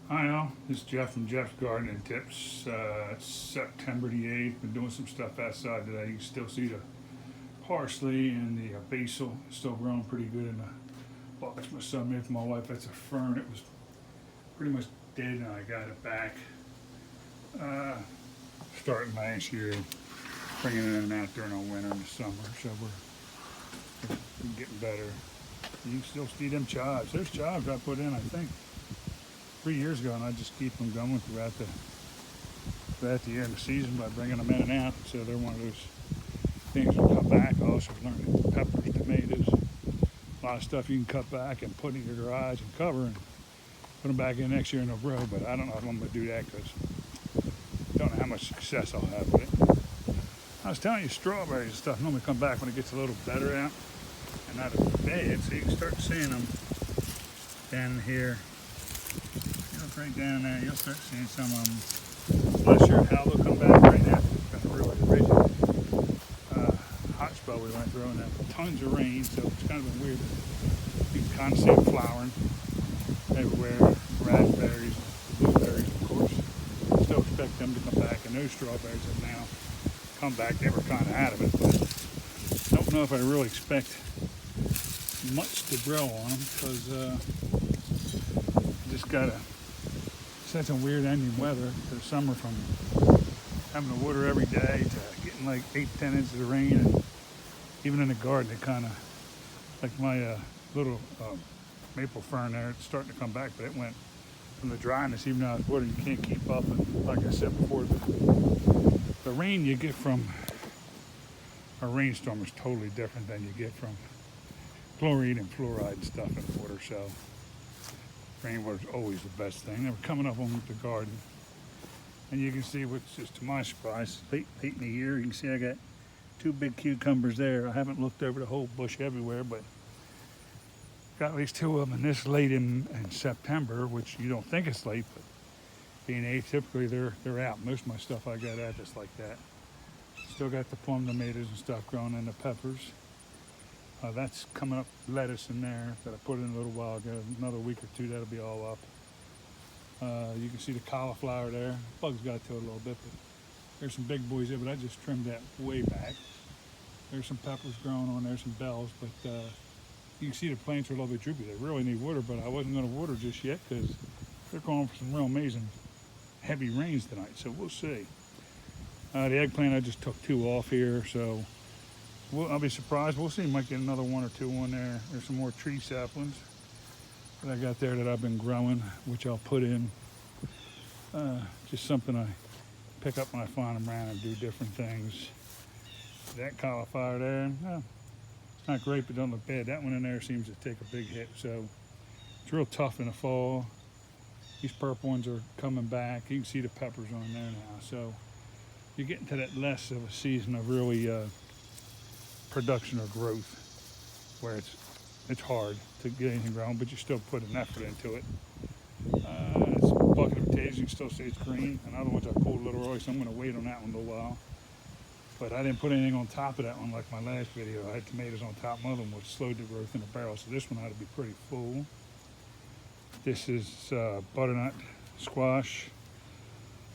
Hi all, this is Jeff from Jeff's Gardening Tips. September the 8th, been doing some stuff outside today. You can still see the parsley and the basil still growing pretty good in the box my son made for my wife. That's a fern. It was pretty much dead and I got it back uh, starting last year, bringing it in and out during the winter and the summer. So we're getting better. You can still see them chives. There's chives I put in, I think, 3 years ago, and I just keep them going throughout the end of the season by bringing them in and out. So they're one of those things that come back. I also learned peppers, tomatoes, a lot of stuff you can cut back and put in your garage and cover and put them back in next year in a row. But I don't know if I'm going to do that because I don't know how much success I'll have with it. I was telling you, strawberries and stuff normally come back when it gets a little better out and not as bad. So you can start seeing them down here. Right down there, you'll start seeing some of them. I'm not sure how they'll come back right now. It's been a really rigid hot spell we went through, and tons of rain, so it's kind of been weird. You can kind of see them flowering everywhere. Raspberries, blueberries, of course. Still expect them to come back, and those strawberries have now come back. They were kind of out of it, but I don't know if I really expect much to grow on them because just gotta. Such a weird ending weather for the summer, from having to water every day to getting like 8-10 inches of rain, and even in the garden it kind of, like my little maple fern there, it's starting to come back, but it went from the dryness, even though it's water, you can't keep up. And like I said before, the rain you get from a rainstorm is totally different than you get from chlorine and fluoride and stuff in the water. So rainwater is always the best thing. They were coming up on the garden, and you can see, which is to my surprise, late in the year, you can see I got 2 big cucumbers there. I haven't looked over the whole bush everywhere, but got at least 2 of them. And this late in September, which you don't think it's late, but being atypically they're out. Most of my stuff I got out just like that. Still got the plum tomatoes and stuff growing, and the peppers. That's coming up, lettuce in there that I put in a little while ago. Another week or two, that'll be all up. You can see the cauliflower there. Bugs got to it a little bit, but there's some big boys there, but I just trimmed that way back. There's some peppers growing on there, some bells, but you can see the plants are a little bit droopy. They really need water, but I wasn't going to water just yet because they're calling for some real amazing heavy rains tonight, so we'll see. The eggplant, I just took 2 off here, so I'll be surprised. We'll see. Might get another 1 or 2 on there. There's some more tree saplings that I got there that I've been growing, which I'll put in. Just something I pick up when I find them around and do different things. That cauliflower there, it's not great, but don't look bad. That one in there seems to take a big hit, so it's real tough in the fall. These purple ones are coming back. You can see the peppers on there now. So you're getting to that less of a season of really production or growth, where it's hard to get anything grown, but you still put an effort into it. It's a bucket of potatoes. You can still see it's green. Another ones I pulled a little early, so I'm going to wait on that one a little while. But I didn't put anything on top of that one like my last video. I had tomatoes on top. My other one, which slowed the growth in the barrel, so this one ought to be pretty full. This is butternut squash.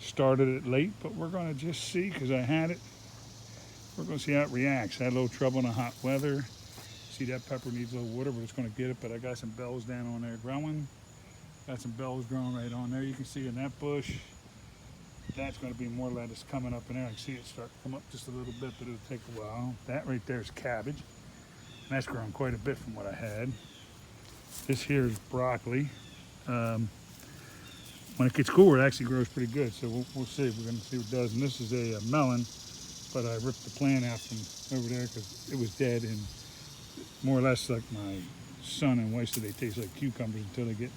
Started it late, but we're going to just see, because I had it. We're going to see how it reacts. I had a little trouble in the hot weather. See, that pepper needs a little water, but it's going to get it. But I got some bells down on there growing. Got some bells growing right on there. You can see in that bush, that's going to be more lettuce coming up in there. I can see it start to come up just a little bit, but it'll take a while. That right there is cabbage. And that's grown quite a bit from what I had. This here is broccoli. When it gets cooler, it actually grows pretty good. So we'll see. We're going to see what it does. And this is a melon. But I ripped the plant out from over there because it was dead, and more or less, like my son and wife said, they taste like cucumbers until they get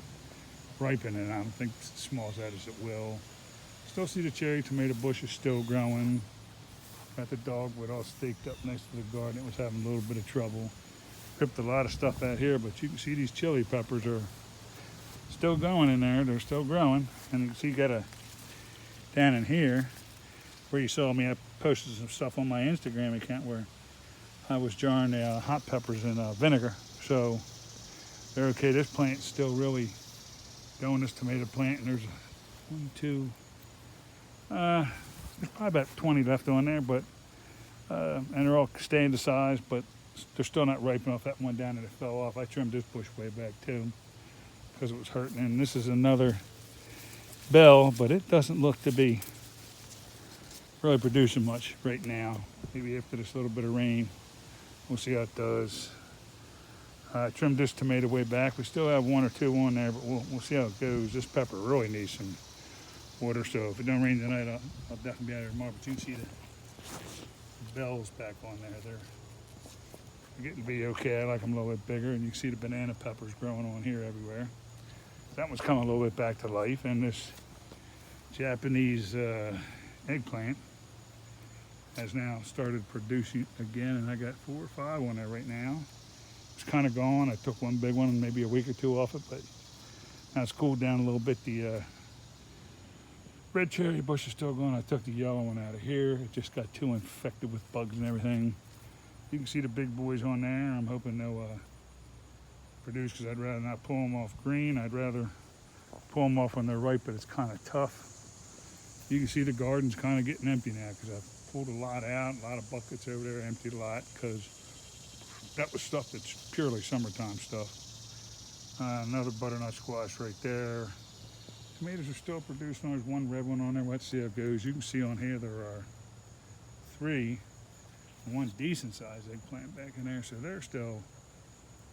ripened, and I don't think it's as small as that as it will. Still see the cherry tomato bushes still growing. Got the dogwood all staked up next to the garden. It was having a little bit of trouble. Ripped a lot of stuff out here, but you can see these chili peppers are still going in there. They're still growing, and you can see got a down in here where you saw me. I posted some stuff on my Instagram account where I was jarring the hot peppers in vinegar. So they're okay. This plant's still really growing this tomato plant, and there's one, two, there's probably about 20 left on there, but and they're all staying the size, but they're still not ripe enough. That one down that it fell off. I trimmed this bush way back too because it was hurting. And this is another bell, but it doesn't look to be really producing much right now. Maybe after this little bit of rain, we'll see how it does. I trimmed this tomato way back. We still have one or two on there, but we'll see how it goes. This pepper really needs some water, so if it don't rain tonight, I'll definitely be out here tomorrow. But you can see the bells back on there. They're getting to be okay. I like them a little bit bigger, and you can see the banana peppers growing on here everywhere. That one's coming a little bit back to life, and this Japanese eggplant has now started producing again, and I got 4 or 5 on there right now. It's kind of gone. I took one big one maybe a week or 2 off it, but now it's cooled down a little bit. The red cherry bush is still going. I took the yellow one out of here. It just got too infected with bugs and everything. You can see the big boys on there. I'm hoping they'll produce, because I'd rather not pull them off green. I'd rather pull them off when they're ripe, but it's kind of tough. You can see the garden's kind of getting empty now because I've pulled a lot out, a lot of buckets over there, emptied a lot, because that was stuff that's purely summertime stuff. Another butternut squash right there. Tomatoes are still producing. There's one red one on there. Let's see how it goes. You can see on here there are 3, one decent sized eggplant back in there, so they're still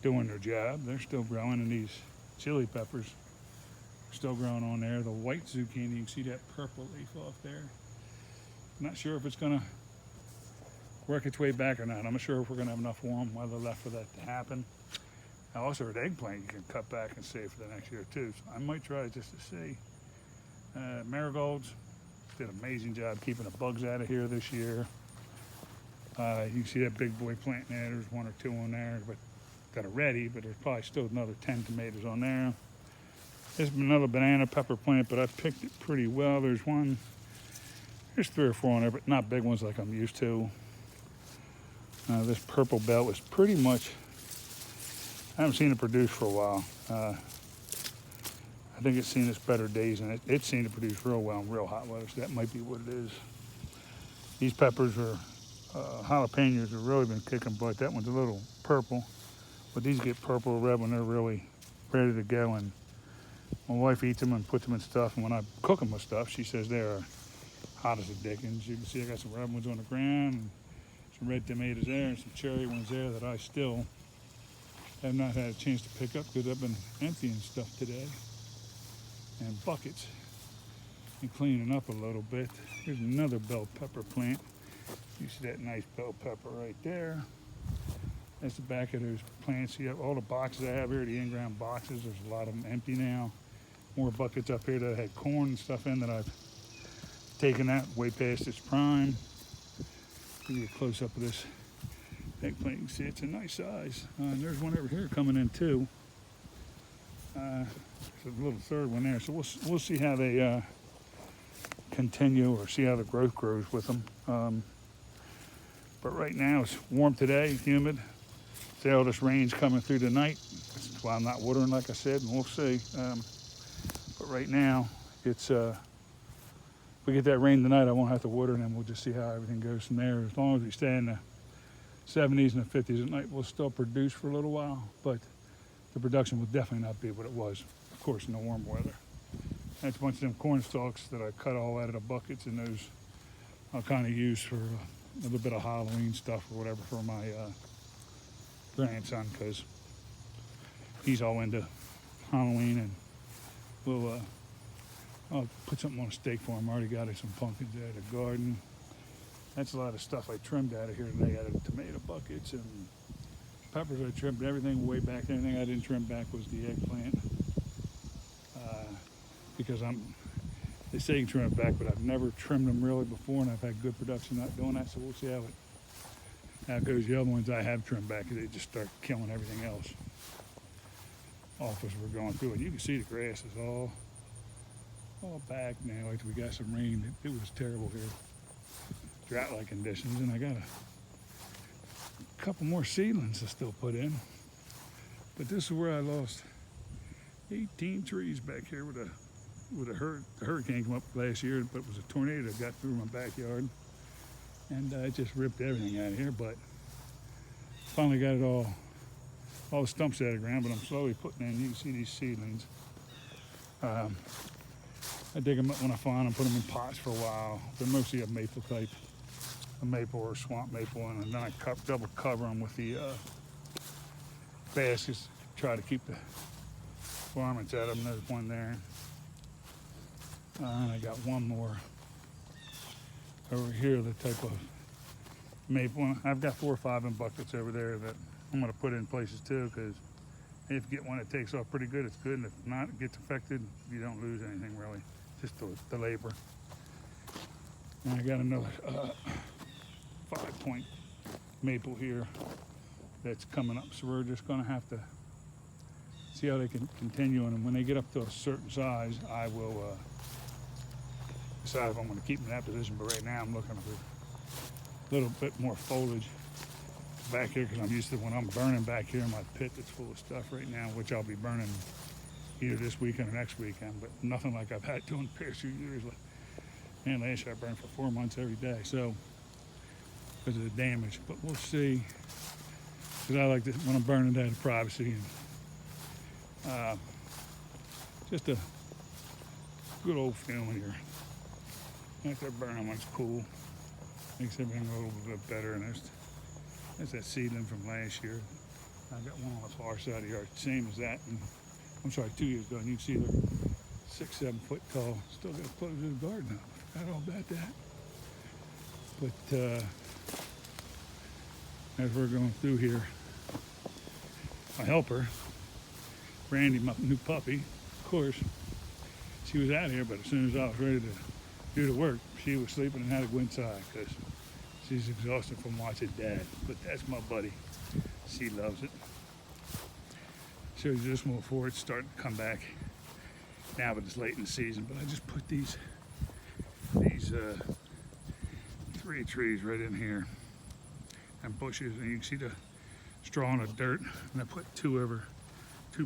doing their job. They're still growing, and these chili peppers are still growing on there. The white zucchini, you can see that purple leaf off there. I'm not sure if it's gonna work its way back or not. I'm not sure if we're gonna have enough warm weather left for that to happen. I also heard eggplant you can cut back and save for the next year too, so I might try it just to see. Marigolds did an amazing job keeping the bugs out of here this year. You can see that big boy plant there. There's 1 or 2 on there, but got it ready, but there's probably still another 10 tomatoes on there. There's another banana pepper plant, but I picked it pretty well. There's 3 or 4 on there, but not big ones like I'm used to. This purple bell is pretty much, I haven't seen it produce for a while. I think it's seen its better days, and it's seen it produce real well in real hot weather, so that might be what it is. These peppers are, jalapenos have really been kicking butt. That one's a little purple, but these get purple or red when they're really ready to go, and my wife eats them and puts them in stuff, and when I cook them with stuff, she says they're hot as a dickens. You can see I got some red ones on the ground, and some red tomatoes there, and some cherry ones there that I still have not had a chance to pick up because I've been emptying stuff today, and buckets, and cleaning up a little bit. Here's another bell pepper plant. You see that nice bell pepper right there. That's the back of those plants. You have all the boxes I have here, the in-ground boxes. There's a lot of them empty now. More buckets up here that had corn and stuff in that I've taken out way past its prime. Give you a close-up of this eggplant. You can see it's a nice size. And there's one over here coming in too. There's a little third one there. So we'll see how they continue, or see how the growth grows with them. But right now it's warm today, humid. See all this rain's coming through tonight. That's why I'm not watering, like I said, and we'll see. But right now, it's if we get that rain tonight, I won't have to water, and then we'll just see how everything goes from there. As long as we stay in the 70s and the 50s at night, we'll still produce for a little while, but the production will definitely not be what it was, of course, in the warm weather. That's a bunch of them corn stalks that I cut all out of the buckets, and those I'll kind of use for a little bit of Halloween stuff or whatever for my grandson, because he's all into Halloween, and I'll put something on a stake for him. I already got some pumpkins out of the garden. That's a lot of stuff I trimmed out of here today, out of tomato buckets and peppers. I trimmed everything way back. The only thing I didn't trim back was the eggplant, because they say you can trim it back, but I've never trimmed them really before, and I've had good production not doing that, so we'll see how it goes. The other ones I have trimmed back, they just start killing everything else off as we're going through it. You can see the grass is all back now. Like we got some rain. It was terrible here, drought-like conditions, and I got a couple more seedlings to still put in. But this is where I lost 18 trees back here with a hurricane come up last year, but it was a tornado that got through my backyard, and it just ripped everything out of here. But finally got it all the stumps out of the ground, but I'm slowly putting in. You can see these seedlings. I dig them up when I find them, put them in pots for a while. They're mostly a maple type, a maple or a swamp maple, and then I double cover them with the baskets to try to keep the varmints out of them. There's one there. And I got one more over here, the type of maple. I've got 4 or 5 in buckets over there that I'm going to put in places too, because if you get one that takes off pretty good, it's good. And if not, it gets affected, you don't lose anything really, just the labor. And I got another 5-point maple here that's coming up, so we're just going to have to see how they can continue. And when they get up to a certain size, I will decide if I'm going to keep them in that position. But right now I'm looking for a little bit more foliage back here, because I'm used to when I'm burning back here in my pit that's full of stuff right now, which I'll be burning either this weekend or next weekend, but nothing like I've had doing the past few years. And last year I burned for 4 months every day, so because of the damage. But we'll see, because I like to, when I'm burning, that privacy, and just a good old feeling here. After burning, when it's cool, makes everything a little bit better. And that's that seedling from last year. I got one on the far side of the yard, same as that. And I'm sorry, 2 years ago. And you can see they're 6-7 foot tall. Still got to close the garden up. Forgot all about that. But as we're going through here, my helper, Randy, my new puppy, of course, she was out here, but as soon as I was ready to do the work, she was sleeping and had to go inside because she's exhausted from watching Dad. But that's my buddy. She loves it. Shows you this one before it's starting to come back now, but it's late in the season. But I just put these 3 trees right in here and bushes, and you can see the straw and the dirt. And I put 2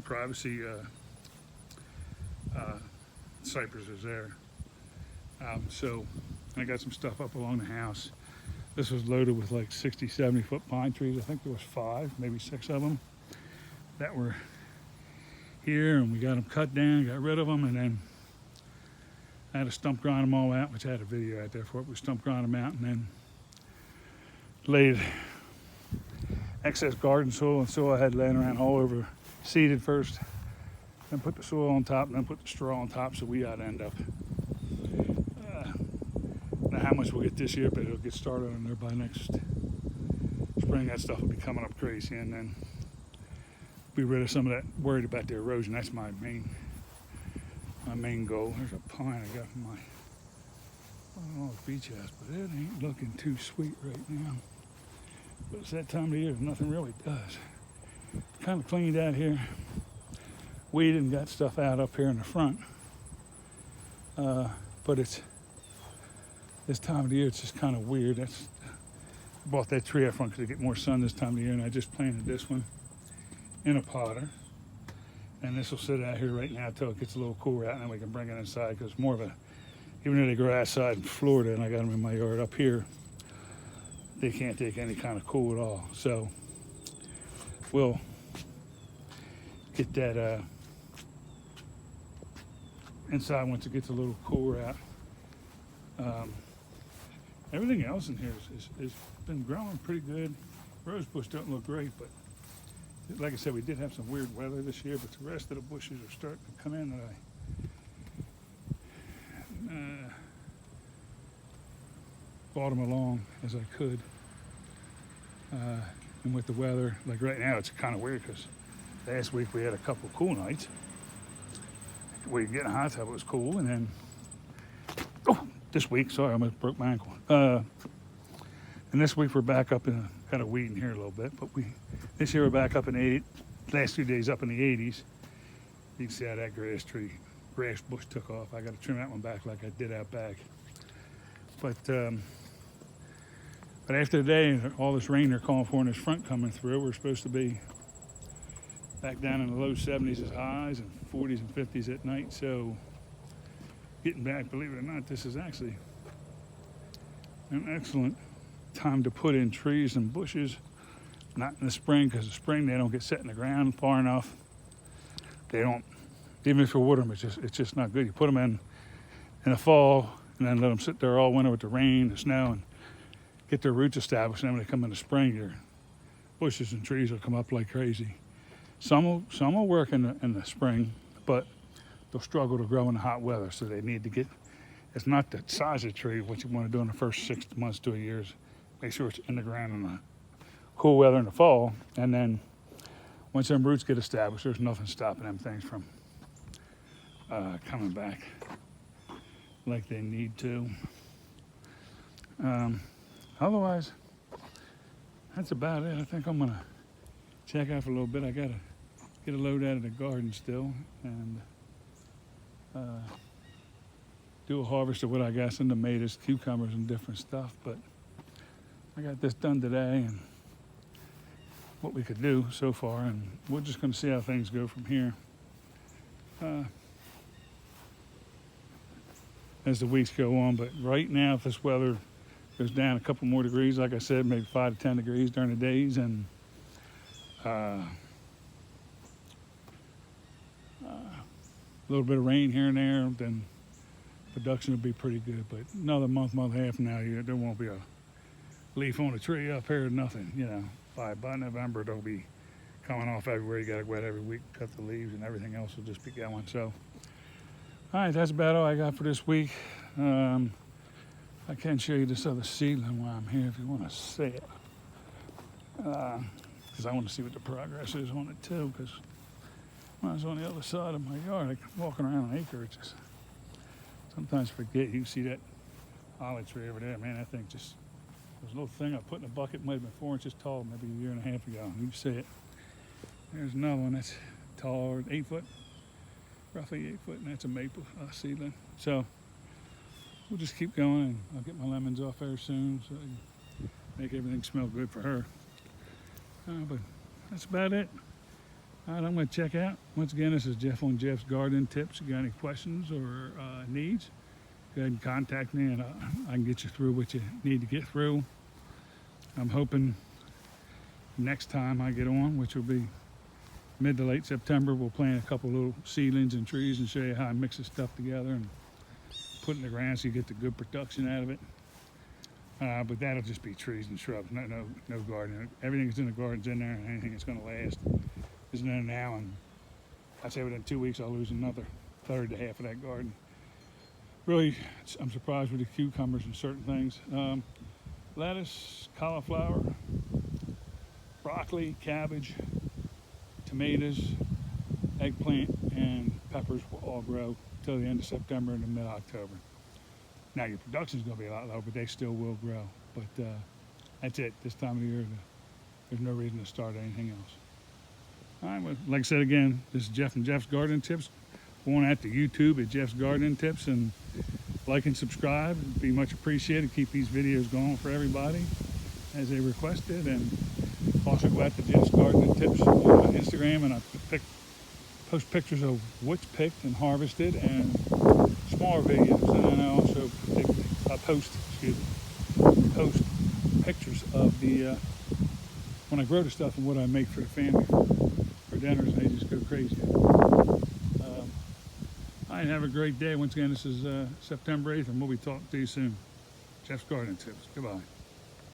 privacy cypresses there. So I got some stuff up along the house. This was loaded with like 60, 70 foot pine trees. I think there was 5, maybe 6 of them that were here, and we got them cut down, got rid of them, and then I had to stump grind them all out, which I had a video out there for it. We stump grind them out and then laid excess garden soil and soil I had laying around all over, seeded first, then put the soil on top, and then put the straw on top, so we ought to end up. Now how much we'll get this year, but it'll get started on there by next spring. That stuff will be coming up crazy, and then be rid of some of that, worried about the erosion. That's my main goal. There's a pine I got from my beach house, but it ain't looking too sweet right now. But it's that time of year, nothing really does. Kind of cleaned out here, weeded and got stuff out up here in the front. But it's this time of the year, it's just kind of weird. I bought that tree out front because I get more sun this time of the year, and I just planted this one in a potter. And this will sit out here right now until it gets a little cooler out, and then we can bring it inside, because more of a, even though they grow outside in Florida and I got them in my yard up here, they can't take any kind of cool at all. So we'll get that inside once it gets a little cooler out. Everything else in here has been growing pretty good. Rose bush don't look great, but like I said, we did have some weird weather this year, but the rest of the bushes are starting to come in that I brought them along as I could. And with the weather, like right now, it's kind of weird because last week we had a couple cool nights. We were getting a hot tub, it was cool, and then this week, sorry, I almost broke my ankle. And this week we're back up in kind of weeding here a little bit, but this year we're back up in the last 2 days up in the 80s. You can see how that grass bush took off. I got to trim that one back like I did out back. But after today, all this rain they're calling for and this front coming through, we're supposed to be back down in the low 70s as highs and 40s and 50s at night. So getting back, believe it or not, this is actually an excellent time to put in trees and bushes. Not in the spring, because the spring they don't get set in the ground far enough. They don't, even if you water them, it's just not good. You put them in the fall and then let them sit there all winter with the rain, the snow, and get their roots established. And then when they come in the spring, your bushes and trees will come up like crazy. Some will work in the spring, but they'll struggle to grow in the hot weather. So they need to get, it's not the size of the tree. What you want to do in the first 6 months to a year is make sure it's in the ground in the cool weather in the fall. And then once them roots get established, there's nothing stopping them things from coming back like they need to. Otherwise, that's about it. I think I'm gonna check out for a little bit. I gotta get a load out of the garden still and do a harvest of what I got, some tomatoes, cucumbers, and different stuff. But I got this done today and what we could do so far, and we're just gonna see how things go from here. As the weeks go on, but right now, if this weather goes down a couple more degrees, like I said, maybe 5 to 10 degrees during the days, and a little bit of rain here and there, then production will be pretty good. But another month and a half from now, there won't be a leaf on a tree up here, nothing. You know, by November, they'll be coming off everywhere. You got to wet every week, cut the leaves, and everything else will just be going. So, all right, that's about all I got for this week. I can show you this other seedling while I'm here if you want to see it. Because I want to see what the progress is on it too, because when I was on the other side of my yard, like walking around an acre, just sometimes forget. You can see that olive tree over there, man, that thing just, there's a little thing I put in a bucket, might have been 4 inches tall, maybe a year and a half ago. You can see it. There's another one that's tall, 8 foot. Roughly 8 foot, and that's a maple seedling. So we'll just keep going, and I'll get my lemons off there soon, so I can make everything smell good for her. But that's about it. All right, I'm going to check out. Once again, this is Jeff on Jeff's Garden Tips. If you got any questions or needs, go ahead and contact me, and I can get you through what you need to get through. I'm hoping next time I get on, which will be mid to late September, we'll plant a couple little seedlings and trees and show you how I mix this stuff together and put it in the ground so you get the good production out of it. But that'll just be trees and shrubs, no garden. Everything that's in the garden's in there, and anything that's going to last is in there now. And I'd say within 2 weeks I'll lose another third to half of that garden. Really, I'm surprised with the cucumbers and certain things. Lettuce, cauliflower, broccoli, cabbage, tomatoes, eggplant, and peppers will all grow till the end of September and mid-October. Now your production is going to be a lot lower, but they still will grow. But that's it. This time of the year, there's no reason to start anything else. All right, well, like I said again, this is Jeff and Jeff's Garden Tips. Go on out to YouTube at Jeff's Garden Tips and like and subscribe. It'd be much appreciated. Keep these videos going for everybody as they requested. And also go out to Jeff's Garden Tips on Instagram, and I post pictures of what's picked and harvested and smaller videos. And then I also post pictures of the when I grow the stuff and what I make for the family for dinners, and they just go crazy. All right, have a great day. Once again, this is September 8th, and we'll be talking to you soon. Jeff's Garden Tips. Goodbye.